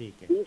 20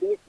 20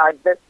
8-10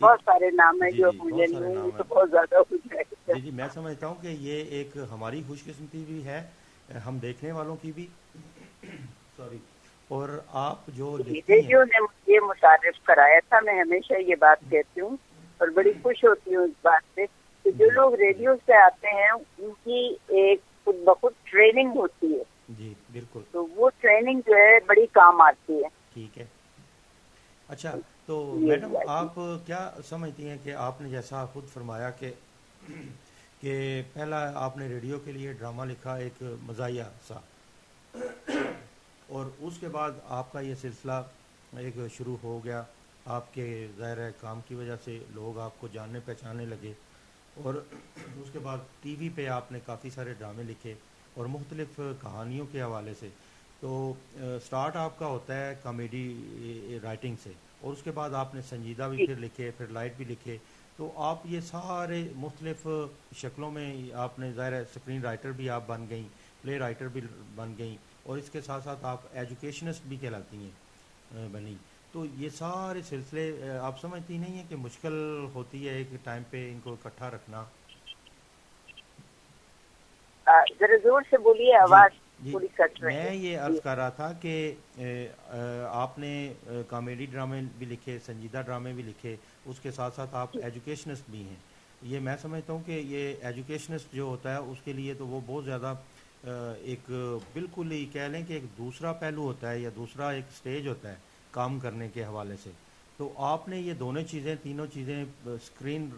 بہت سارے نام ہیں جو مجھے تو بہت زیادہ ہو جائے. جی میں سمجھتا ہوں کہ یہ ایک ہماری خوش قسمتی بھی ہے, ہم دیکھنے والوں کی بھی. سوری. اور آپ جو ریڈیو نے مجھے متعارف کرایا تھا, میں ہمیشہ یہ بات کہتی ہوں اور بڑی خوش ہوتی ہوں اس بات سے کہ جو لوگ ریڈیو سے آتے ہیں ان کی ایک خود بخود ٹریننگ ہوتی ہے. جی بالکل. تو وہ ٹریننگ جو ہے بڑی کام آتی ہے. ٹھیک ہے. اچھا تو میڈم آپ کیا سمجھتی ہیں کہ آپ نے جیسا خود فرمایا کہ پہلا آپ نے ریڈیو کے لیے ڈرامہ لکھا ایک مزاحیہ سا, اور اس کے بعد آپ کا یہ سلسلہ ایک شروع ہو گیا, آپ کے ظاہر کام کی وجہ سے لوگ آپ کو جاننے پہچاننے لگے, اور اس کے بعد ٹی وی پہ آپ نے کافی سارے ڈرامے لکھے اور مختلف کہانیوں کے حوالے سے. تو سٹارٹ آپ کا ہوتا ہے کامیڈی رائٹنگ سے, اور اس کے بعد آپ نے سنجیدہ بھی پھر لکھے, پھر لائٹ بھی لکھے. تو آپ یہ سارے مختلف شکلوں میں آپ نے ظاہر اسکرین رائٹر بھی آپ بن گئیں, پلے رائٹر بھی بن گئیں, اور اس کے ساتھ ساتھ آپ ایجوکیشنسٹ بھی کہلاتی ہیں بنی. تو یہ سارے سلسلے آپ سمجھتی نہیں ہیں کہ مشکل ہوتی ہے ایک ٹائم پہ ان کو اکٹھا رکھنا؟ ذرا زور سے بولیے, آواز پوری کٹ رہی ہے. میں یہ عرض کر رہا تھا کہ آپ نے کامیڈی ڈرامے بھی لکھے, سنجیدہ ڈرامے بھی لکھے, اس کے ساتھ ساتھ آپ ایجوکیشنسٹ بھی ہیں. یہ میں سمجھتا ہوں کہ یہ ایجوکیشنسٹ جو ہوتا ہے اس کے لیے تو وہ بہت زیادہ ایک بالکل ہی کہہ لیں کہ ایک دوسرا پہلو ہوتا ہے یا دوسرا ایک سٹیج ہوتا ہے کام کرنے کے حوالے سے. تو آپ نے یہ دونوں چیزیں, تینوں چیزیں, اسکرین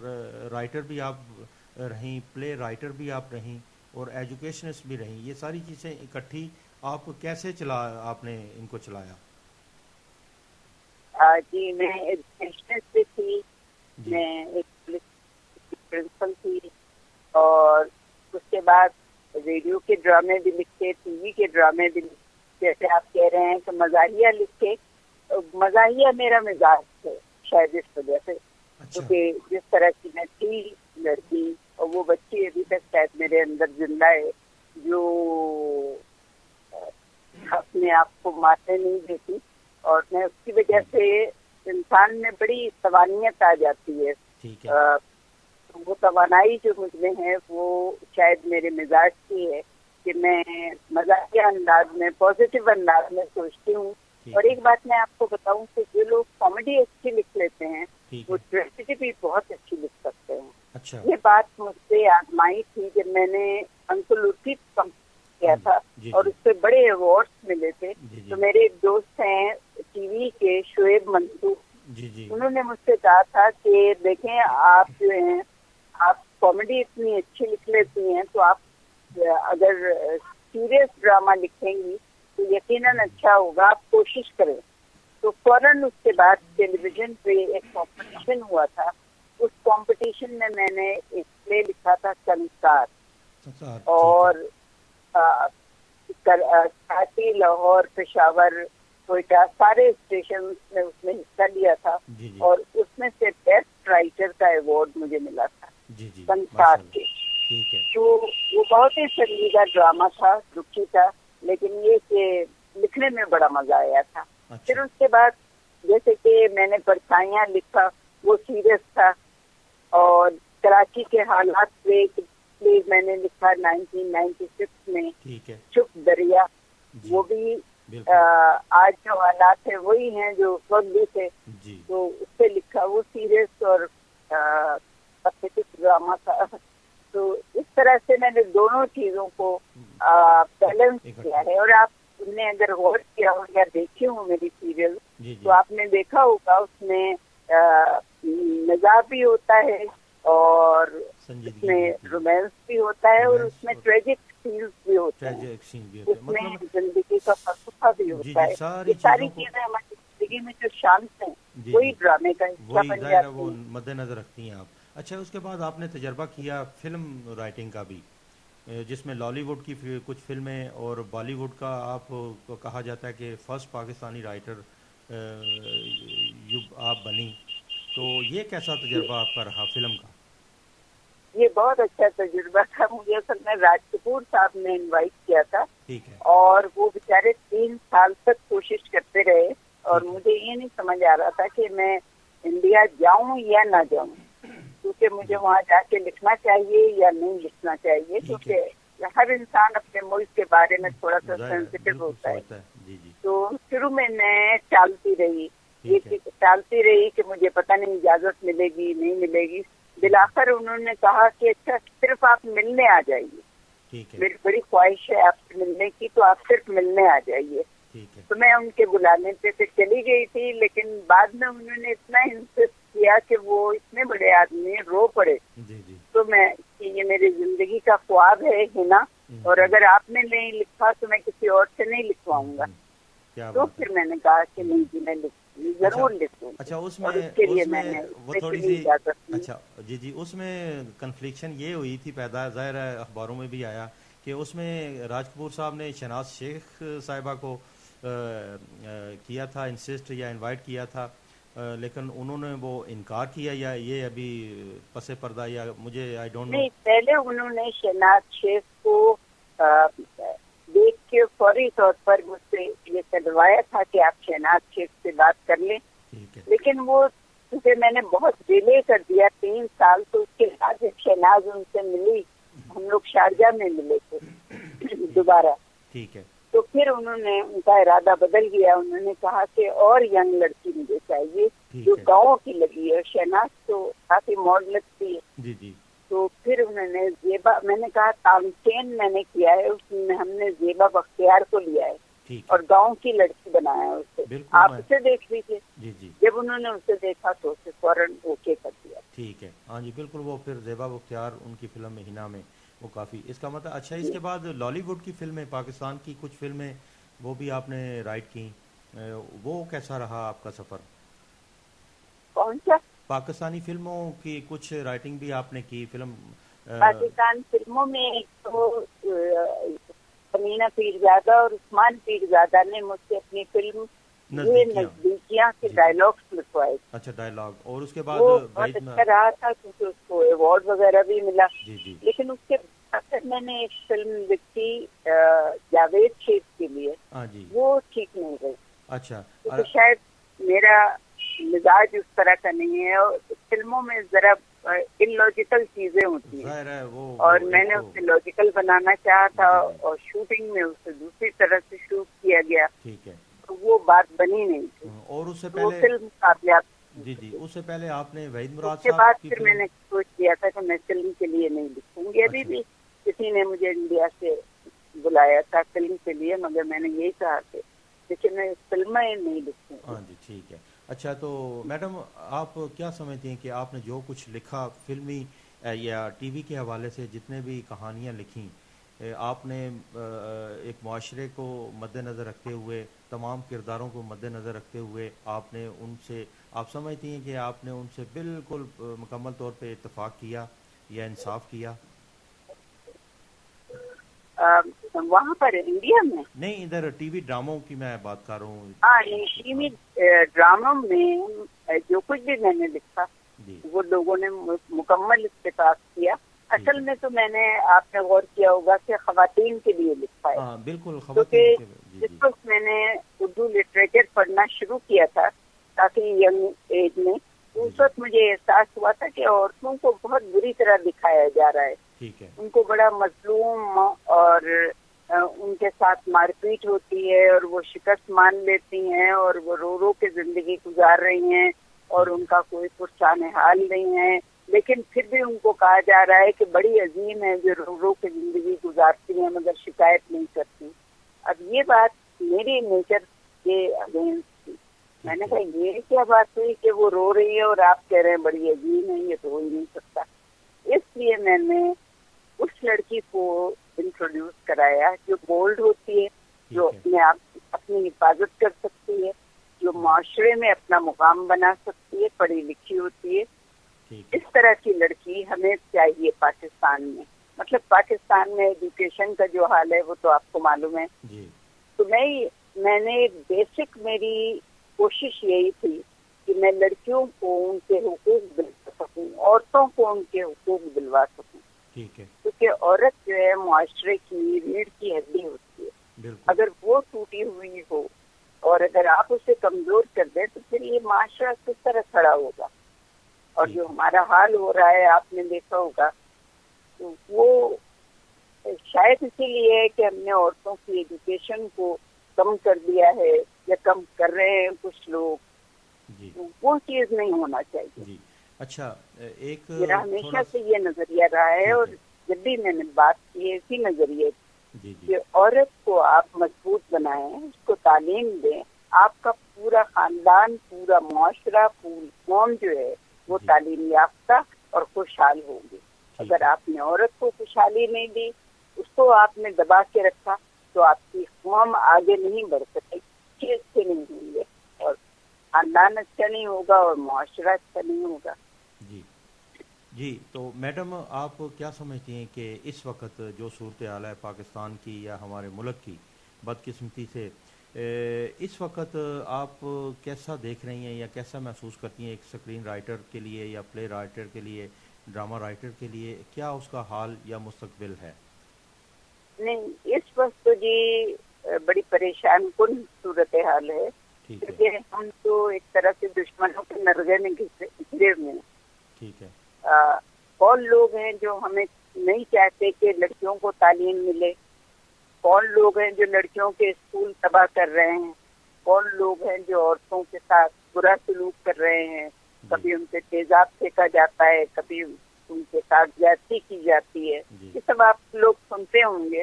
رائٹر بھی آپ رہیں, پلے رائٹر بھی آپ رہیں, اور ایجوکیشنسٹ بھی رہیں, یہ ساری چیزیں اکٹھی آپ کیسے آپ نے ان کو چلایا؟ جی میں ایجوکیشنسٹ بھی تھی, میں ایک پرنسپل تھی, اور اس کے بعد ریڈیو کے ڈرامے بھی لکھے, ٹی وی کے ڈرامے بھی لکھے. جیسے آپ کہہ رہے ہیں کہ مزاحیہ لکھے, مزاحیہ میرا مزاج ہے شاید اس وجہ سے, کیونکہ جس طرح کی میں تھی لڑکی, اور وہ بچی ابھی تک شاید میرے اندر زندہ ہے جو اپنے آپ کو مارنے نہیں دیتی, اور میں اس کی وجہ سے انسان میں بڑی توانیت آ جاتی ہے. وہ توانائی جو مجھ میں ہے وہ شاید میرے مزاج کی ہے کہ میں مزاحیہ انداز میں, پازیٹیو انداز میں سوچتی ہوں. اور ایک بات میں آپ کو بتاؤں کہ جو لوگ کامیڈی اچھی لکھ لیتے ہیں وہ ٹریجڈی بھی بہت اچھی لکھ سکتے ہیں. یہ بات مجھ سے آزمائی تھی جب میں نے انکل لطفی کیا تھا, اور اس پہ بڑے ایوارڈز ملے تھے. تو میرے ایک دوست ہیں ٹی وی کے, شعیب منصور, انہوں نے مجھ سے کہا تھا کہ دیکھیں آپ جو ہیں, آپ کامیڈی اتنی اچھی لکھ لیتی ہیں, تو آپ اگر سیریس ڈرامہ لکھیں گی تو یقیناً اچھا ہوگا, آپ کوشش کریں. تو فوراً اس کے بعد ٹیلی ویژن پہ ایک کمپٹیشن ہوا تھا, اس کمپٹیشن میں میں نے ایک پلے لکھا تھا سنسار, اور کراچی, لاہور, پشاور, کوئٹہ سارے اسٹیشن میں اس میں حصہ لیا تھا, اور اس میں سے بیسٹ رائٹر کا ایوارڈ مجھے ملا تھا سنسار کے. تو وہ بہت ہی سنجیدہ ڈرامہ تھا, دکھی تھا, لیکن یہ کہ لکھنے میں بڑا مزہ آیا تھا. پھر اس کے بعد جیسے کہ میں نے پرچھائیاں لکھا, وہ سیریس تھا, اور کراچی کے حالات پہ میں نے لکھا 1996 میں چپ دریا, وہ بھی آج جو حالات ہیں وہی ہیں جو وقت بھی تھے, تو اس پہ لکھا, وہ سیریس اور ڈرامہ تھا. تو اس طرح سے میں نے دونوں چیزوں کو بیلنس کیا ہے. اور آپ نے اگر غور کیا ہو یا دیکھی ہوں میری سیریل, تو آپ نے دیکھا ہوگا اس میں مزاح بھی ہوتا ہے, اور اس میں رومانس بھی ہوتا ہے, اور اس میں ٹریجک سینز بھی ہوتے ہیں, اس میں زندگی کا فلسفہ بھی ہوتا ہے. یہ ساری چیزیں ہماری زندگی میں جو شانس ہیں وہی ڈرامے کا حصہ بن جاتی ہیں, وہ مد نظر رکھتی ہیں آپ. اچھا, اس کے بعد آپ نے تجربہ کیا فلم رائٹنگ کا بھی, جس میں لالی ووڈ کی کچھ فلمیں اور بالی ووڈ کا آپ کو کہا جاتا ہے کہ فرسٹ پاکستانی رائٹر آپ بنی. تو یہ کیسا تجربہ آپ کا رہا فلم کا؟ یہ بہت اچھا تجربہ تھا. مجھے اصل میں راج کپور صاحب نے انوائٹ کیا تھا, اور وہ بیچارے 3 سال تک کوشش کرتے رہے, اور مجھے یہ نہیں سمجھ آ رہا تھا کہ میں انڈیا جاؤں یا نہ جاؤں، کیونکہ مجھے وہاں جا کے لکھنا چاہیے یا نہیں لکھنا چاہیے، کیونکہ ہر انسان اپنے ملک کے بارے میں تھوڑا سا سینسیٹیو ہوتا ہے. تو شروع میں ٹالتی رہی کہ مجھے پتہ نہیں اجازت ملے گی نہیں ملے گی. بالآخر انہوں نے کہا کہ اچھا صرف آپ ملنے آ جائیے، میری بڑی خواہش ہے آپ سے ملنے کی، تو آپ صرف ملنے آ جائیے. تو میں ان کے بلانے پہ چلی گئی تھی، لیکن بعد میں انہوں نے اتنا انسسٹ کیا کہ وہ اتنے بڑے آدمی رو پڑے. تو میں یہ میری زندگی کا خواب ہے نا، اور اگر آپ نے نہیں لکھا تو میں کسی اور سے نہیں لکھواؤں گا. تو پھر میں نے کہا کہ نہیں جی میں ضرور لکھوں. اچھا اس میں وہ تھوڑی سی اچھا اس میں کنفلکشن یہ ہوئی تھی پیدا، ظاہر ہے اخباروں میں بھی آیا کہ اس میں راج کپور صاحب نے شہناز شیخ صاحبہ کو کیا تھا انسسٹ یا انوائٹ کیا تھا، لیکن انہوں نے وہ انکار کیا، یا یہ ابھی پس پردہ یا مجھے آئی ڈونٹ نو. نہیں، پہلے انہوں نے شہناز شیخ کو دیکھ کے فوری طور پر مجھ سے یہ کروایا تھا کہ آپ شہناز شیخ سے بات کر لیں، لیکن وہ کیونکہ میں نے بہت ڈیلے کر دیا 3 سال. تو اس کے بعد شہناز ان سے ملی، ہم لوگ شارجہ میں ملے تھے دوبارہ. ٹھیک ہے. تو پھر انہوں نے ان کا ارادہ بدل گیا، انہوں نے کہا کہ اور ینگ لڑکی مجھے چاہیے جو گاؤں کی لگی ہے. شہناز تو کافی ماڈل تھی. جی. تو پھر انہوں نے زیبا، میں نے کہا تامچین میں نے کیا ہے، اس میں ہم نے زیبا بختیار کو لیا ہے اور گاؤں کی لڑکی بنایا ہے اسے. آپ اسے دیکھ لیجیے. جب انہوں نے اسے دیکھا تو اسے فوراً اوکے کر دیا. ٹھیک ہے. ہاں جی بالکل. وہ پھر زیبا بختیار ان کی فلم میں ہنا میں وہ کافی اس کا مطلب اچھا. اس کے بعد لالی ووڈ کی فلمیں، پاکستان کی کچھ فلمیں وہ بھی آپ نے رائٹ کی، وہ کیسا رہا آپ کا سفر؟ کون سا؟ پاکستانی فلموں کی کچھ رائٹنگ بھی آپ نے کی. فلم پاکستان فلموں میں تو سمینا پیرزادہ اور عثمان پیرزادہ نے مجھ سے اپنی فلم نزدیکیاں کے ڈائلاگس لکھوائے. اچھا ڈائلاگ. اور اس کے بعد بہت اچھا رہا تھا کیونکہ اس کو ایوارڈ وغیرہ بھی ملا. لیکن اس کے بعد میں نے ایک فلم لکھی جاوید شیخ کے لیے، وہ ٹھیک نہیں رہی. اچھا. شاید میرا مزاج اس طرح کا نہیں ہے، اور فلموں میں ذرا انلوجیکل چیزیں ہوتی ہیں اور میں نے اسے لاجیکل بنانا چاہا تھا، اور شوٹنگ میں اسے دوسری طرح سے شوٹ کیا گیا. ٹھیک ہے. تو وہ بات بنی نہیں تھی. اور اس سے پہلے فلم کامیاب. اس سے پہلے آپ نے وحید مراد صاحب کے بعد پھر میں نے سوچ کیا تھا کہ میں فلم کے لیے نہیں لکھوں گی. ابھی بھی کسی نے مجھے انڈیا سے بلایا تھا فلم کے لیے، مگر میں نے یہی کہا کہ لیکن میں فلمیں نہیں لکھوں. ہاں جی ٹھیک ہے. اچھا تو میڈم آپ کیا سمجھتی ہیں کہ آپ نے جو کچھ لکھا فلمی یا ٹی وی کے حوالے سے، جتنے بھی کہانیاں لکھیں، آپ نے ایک معاشرے کو مد نظر رکھتے ہوئے، تمام کرداروں کو مد نظر رکھتے ہوئے آپ نے ان سے، آپ سمجھتی ہیں کہ آپ نے ان سے بالکل مکمل طور پہ اتفاق کیا یا انصاف کیا؟ وہاں پر انڈیا میں نہیں، ادھر ٹی وی ڈراموں کی میں بات کر رہا ہوں. ہاں ٹی وی ڈراموں میں جو کچھ بھی میں نے لکھا وہ لوگوں نے مکمل اتفاق کیا. اصل میں تو میں نے، آپ نے غور کیا ہوگا کہ خواتین کے لیے لکھا ہے. بالکل. کیونکہ جس وقت میں نے اردو لٹریچر پڑھنا شروع کیا تھا کافی ینگ ایج میں، اس وقت مجھے احساس ہوا تھا کہ عورتوں کو بہت بری طرح دکھایا جا رہا ہے. ان کو بڑا مظلوم اور ان کے ساتھ مار پیٹ ہوتی ہے، اور وہ شکست مان لیتی ہیں، اور وہ رو رو کے زندگی گزار رہی ہیں، اور ان کا کوئی پرسان حال نہیں ہے. لیکن پھر بھی ان کو کہا جا رہا ہے کہ بڑی عظیم ہے جو رو رو کے زندگی گزارتی ہیں مگر شکایت نہیں کرتی. اب یہ بات میری نیچر کے اگینسٹ تھی. میں نے کہا یہ کیا بات ہوئی کہ وہ رو رہی ہے اور آپ کہہ رہے ہیں بڑی عظیم ہے، یہ تو ہو ہی نہیں سکتا. اس لیے میں نے اس لڑکی کو انٹروڈیوس کرایا جو بولڈ ہوتی ہے، جو اپنے آپ اپنی حفاظت کر سکتی ہے، جو معاشرے میں اپنا مقام بنا سکتی ہے، پڑھی لکھی ہوتی ہے. اس طرح کی لڑکی ہمیں چاہیے پاکستان میں. مطلب پاکستان میں ایجوکیشن کا جو حال ہے وہ تو آپ کو معلوم ہے. تو میں نے بیسک میری کوشش یہی تھی کہ میں لڑکیوں کو ان کے حقوق دلوا سکوں، عورتوں کو ان کے حقوق دلوا سکوں. کیونکہ عورت جو ہے معاشرے کی ریڑھ کی ہڈی ہوتی ہے. اگر وہ ٹوٹی ہوئی ہو اور اگر آپ اسے کمزور کر دیں تو پھر یہ معاشرہ کس طرح کھڑا ہوگا. اور جو ہمارا حال ہو رہا ہے آپ نے دیکھا ہوگا تو وہ شاید اسی لیے ہے کہ ہم نے عورتوں کی ایجوکیشن کو کم کر دیا ہے یا کم کر رہے ہیں کچھ لوگ. وہ چیز نہیں ہونا چاہیے. جی اچھا ایک میرا ہمیشہ سے یہ نظریہ رہا ہے اور جب بھی میں نے بات کی ہے اسی نظریے کہ عورت کو آپ مضبوط بنائیں, اس کو تعلیم دیں, آپ کا پورا خاندان, پورا معاشرہ, پوری قوم جو ہے وہ تعلیم یافتہ اور خوشحال ہوگی. اگر آپ نے عورت کو خوشحالی نہیں دی, اس کو آپ نے دبا کے رکھا, تو آپ کی قوم آگے نہیں بڑھ سکے, چیز سے نہیں ہوں گے, اور خاندان اچھا نہیں ہوگا اور معاشرہ اچھا نہیں ہوگا. جی تو میڈم آپ کیا سمجھتی ہیں کہ اس وقت جو صورتحال ہے پاکستان کی یا ہمارے ملک کی بدقسمتی سے, اس وقت آپ کیسا دیکھ رہی ہیں یا کیسا محسوس کرتی ہیں ایک اسکرین رائٹر کے لیے یا پلے رائٹر کے لیے, ڈرامہ رائٹر کے لیے, کیا اس کا حال یا مستقبل ہے؟ نہیں, اس وقت تو جی بڑی پریشان کن صورتحال ہے, کیونکہ ہم تو ایک طرح سے دشمنوں کے نرغے میں گھرے ہوئے ہیں. ٹھیک ہے. کون لوگ ہیں جو ہمیں نہیں چاہتے کہ لڑکیوں کو تعلیم ملے, کون لوگ ہیں جو لڑکیوں کے اسکول تباہ کر رہے ہیں, کون لوگ ہیں جو عورتوں کے ساتھ برا سلوک کر رہے ہیں, کبھی ان سے تیزاب پھینکا جاتا ہے, کبھی ان کے ساتھ زیادتی کی جاتی ہے. یہ سب آپ لوگ سنتے ہوں گے.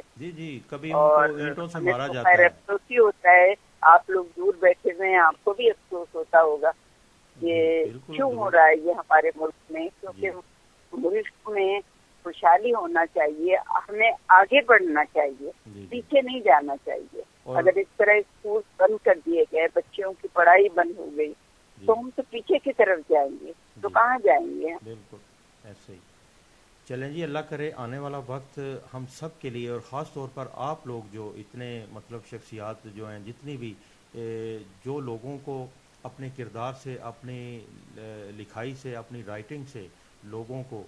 کبھی اور اینٹوں سے ہمیں مارا تو جاتا خیر ہے. افسوس ہی ہوتا ہے, آپ لوگ دور بیٹھے ہوئے ہیں, آپ کو بھی افسوس ہوتا ہوگا کہ کیوں ہو رہا ہے یہ ہمارے ملک میں, کیونکہ ملک میں خوشحالی ہونا چاہیے, ہمیں آگے بڑھنا چاہیے, پیچھے نہیں جانا چاہیے. اگر اس طرح اسکول بند کر دیے گئے, بچوں کی پڑھائی بند ہو گئی, تو ہم تو پیچھے کی طرف جائیں گے, تو کہاں جائیں گے؟ بالکل ایسے ہی. چلیں جی, اللہ کرے آنے والا وقت ہم سب کے لیے اور خاص طور پر آپ لوگ جو اتنے مطلب شخصیات جو ہیں, جتنی بھی جو لوگوں کو اپنے کردار سے, اپنی لکھائی سے, اپنی رائٹنگ سے لوگوں کو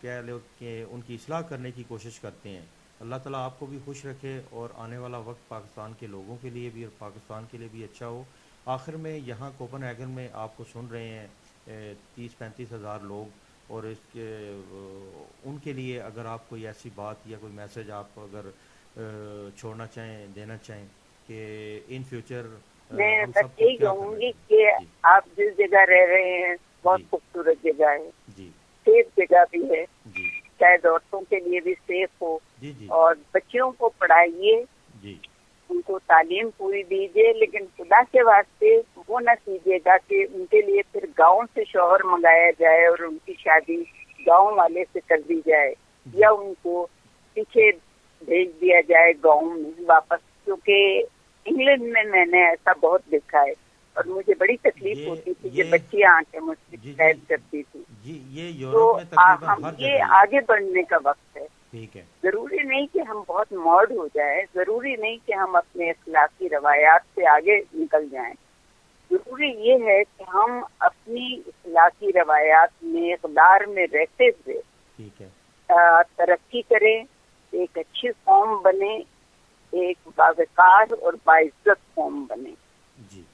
کہہ لو کہ ان کی اصلاح کرنے کی کوشش کرتے ہیں, اللہ تعالیٰ آپ کو بھی خوش رکھے اور آنے والا وقت پاکستان کے لوگوں کے لیے بھی اور پاکستان کے لیے بھی اچھا ہو. آخر میں یہاں کوپن ہیگن میں آپ کو سن رہے ہیں 30-35 ہزار لوگ, اور اس کے ان کے لیے اگر آپ کوئی ایسی بات یا کوئی میسج آپ اگر چھوڑنا چاہیں, دینا چاہیں کہ ان فیوچر میں ہم سب بس کو یہی کیا کہوں کرنا گی چاہیے؟ کہ آپ جس جگہ رہ رہے ہیں بہت خوبصورت جگہ ہے, سیف جگہ بھی ہے, شاید عورتوں کے لیے بھی سیف ہو, اور بچیوں کو پڑھائیے, ان کو تعلیم پوری دیجیے, لیکن خدا کے واسطے وہ نہ کیجیے گا کہ ان کے لیے پھر گاؤں سے شوہر منگایا جائے اور ان کی شادی گاؤں والے سے کر دی جائے, یا ان کو پیچھے بھیج دیا جائے گاؤں میں واپس. کیونکہ انگلینڈ میں نے ایسا بہت دیکھا ہے, اور مجھے بڑی تکلیف ہوتی تھی کہ بچیاں آ کے مجھ سے شکایت کرتی تھی. یہ تو یورپ میں تقریباً ہر جگہ یہ آگے بڑھنے کا وقت ہے. ٹھیک ہے. ضروری نہیں کہ ہم بہت ماڈ ہو جائیں, ضروری نہیں کہ ہم اپنے اخلاقی روایات سے آگے نکل جائیں. ضروری یہ ہے کہ ہم اپنی اخلاقی روایات میں اقدار میں رہتے ہوئے ترقی کریں, ایک اچھی قوم بنے, ایک باوقار اور باعزت قوم بنے.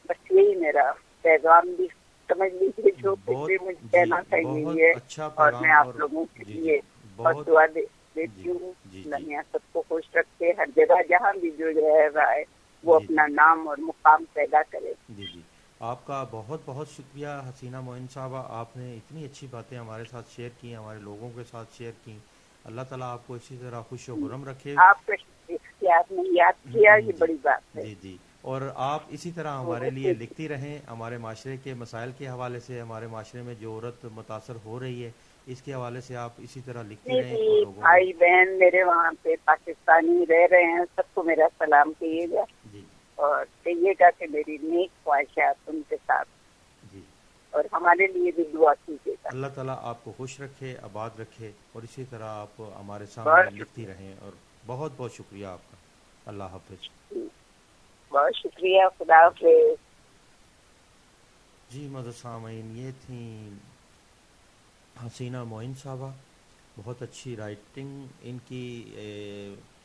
بس یہی میرا پیغام بھی سمجھ لیجیے, جو مجھے کہنا تھا یہی ہے, اور میں آپ لوگوں کے لیے بہت دعا دیتی ہوں. اللہ سب کو خوش رکھے, ہر جگہ جہاں بھی جو رہ رہا ہے وہ اپنا نام اور مقام پیدا کرے. جی آپ کا بہت بہت شکریہ حسینہ معین صاحبہ, آپ نے اتنی اچھی باتیں ہمارے ساتھ شیئر کی, ہمارے لوگوں کے ساتھ شیئر کی. اللہ تعالیٰ آپ کو اسی طرح خوش و خرم رکھے. آپ کا شکریہ, آپ نے یاد کیا, یہ بڑی بات ہے. جی اور آپ اسی طرح ہمارے لیے لکھتی رہیں, ہمارے معاشرے کے مسائل کے حوالے سے, ہمارے معاشرے میں جو عورت متاثر ہو رہی ہے اس کے حوالے سے آپ اسی طرح لکھتی رہیں. اور لوگوں بھائی بہن میرے وہاں پہ پاکستانی رہ رہے ہیں, سب کو میرا سلام کہیے گا, اور کہیے گا کہ میری نیک خواہشات ان کے ساتھ, اور ہمارے لیے بھی دعا کیجیے گا. اللہ تعالیٰ آپ کو خوش رکھے, آباد رکھے, اور اسی طرح آپ ہمارے سامنے لکھتی رہیں. اور بہت بہت شکریہ آپ کا. اللہ حافظ. بہت شکریہ, خدا حافظ. جی معزز سامعین, یہ تھیں حسینہ معین صاحبہ, بہت اچھی رائٹنگ ان کی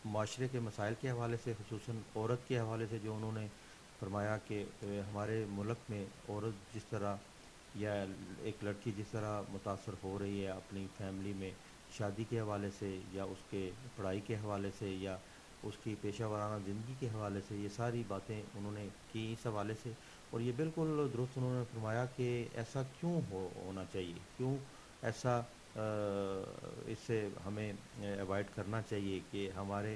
معاشرے کے مسائل کے حوالے سے، خصوصاً عورت کے حوالے سے جو انہوں نے فرمایا کہ ہمارے ملک میں عورت جس طرح یا ایک لڑکی جس طرح متاثر ہو رہی ہے اپنی فیملی میں شادی کے حوالے سے یا اس کے پڑھائی کے حوالے سے یا اس کی پیشہ ورانہ زندگی کے حوالے سے، یہ ساری باتیں انہوں نے کی اس حوالے سے. اور یہ بالکل درست انہوں نے فرمایا کہ ایسا کیوں ہونا چاہیے، کیوں ایسا اس سے ہمیں ایوائڈ کرنا چاہیے کہ ہمارے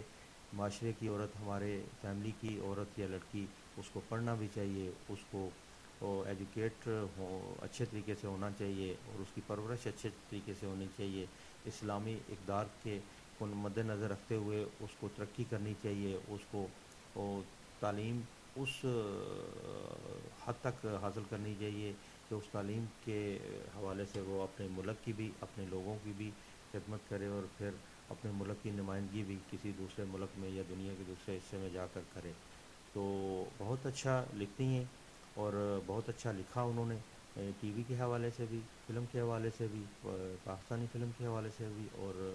معاشرے کی عورت، ہمارے فیملی کی عورت یا لڑکی، اس کو پڑھنا بھی چاہیے، اس کو ایجوکیٹ اچھے طریقے سے ہونا چاہیے اور اس کی پرورش اچھے طریقے سے ہونی چاہیے. اسلامی اقدار کے مد نظر رکھتے ہوئے اس کو ترقی کرنی چاہیے، اس کو تعلیم اس حد تک حاصل کرنی چاہیے کہ اس تعلیم کے حوالے سے وہ اپنے ملک کی بھی، اپنے لوگوں کی بھی خدمت کرے اور پھر اپنے ملک کی نمائندگی بھی کسی دوسرے ملک میں یا دنیا کے دوسرے حصے میں جا کر کرے. تو بہت اچھا لکھتی ہیں اور بہت اچھا لکھا انہوں نے، ٹی وی کے حوالے سے بھی، فلم کے حوالے سے بھی، پاکستانی فلم کے حوالے سے بھی اور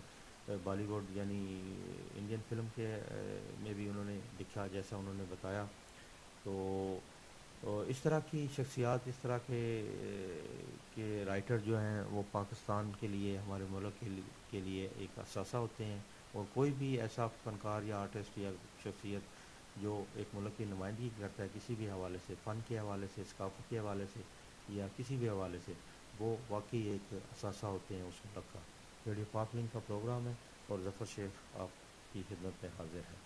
بالی ووڈ یعنی انڈین فلم کے میں بھی انہوں نے لکھا جیسا انہوں نے بتایا. تو اس طرح کی شخصیات، اس طرح کے رائٹر جو ہیں وہ پاکستان کے لیے، ہمارے ملک کے لیے ایک اثاثہ ہوتے ہیں. اور کوئی بھی ایسا فنکار یا آرٹسٹ یا شخصیت جو ایک ملک کی نمائندگی کرتا ہے کسی بھی حوالے سے، فن کے حوالے سے، ثقافت کے حوالے سے یا کسی بھی حوالے سے، وہ واقعی ایک اثاثہ ہوتے ہیں اس ملک کا. ریڈیو پاک لنک کا پروگرام ہے اور ظفر شیخ آپ کی خدمت میں حاضر ہے.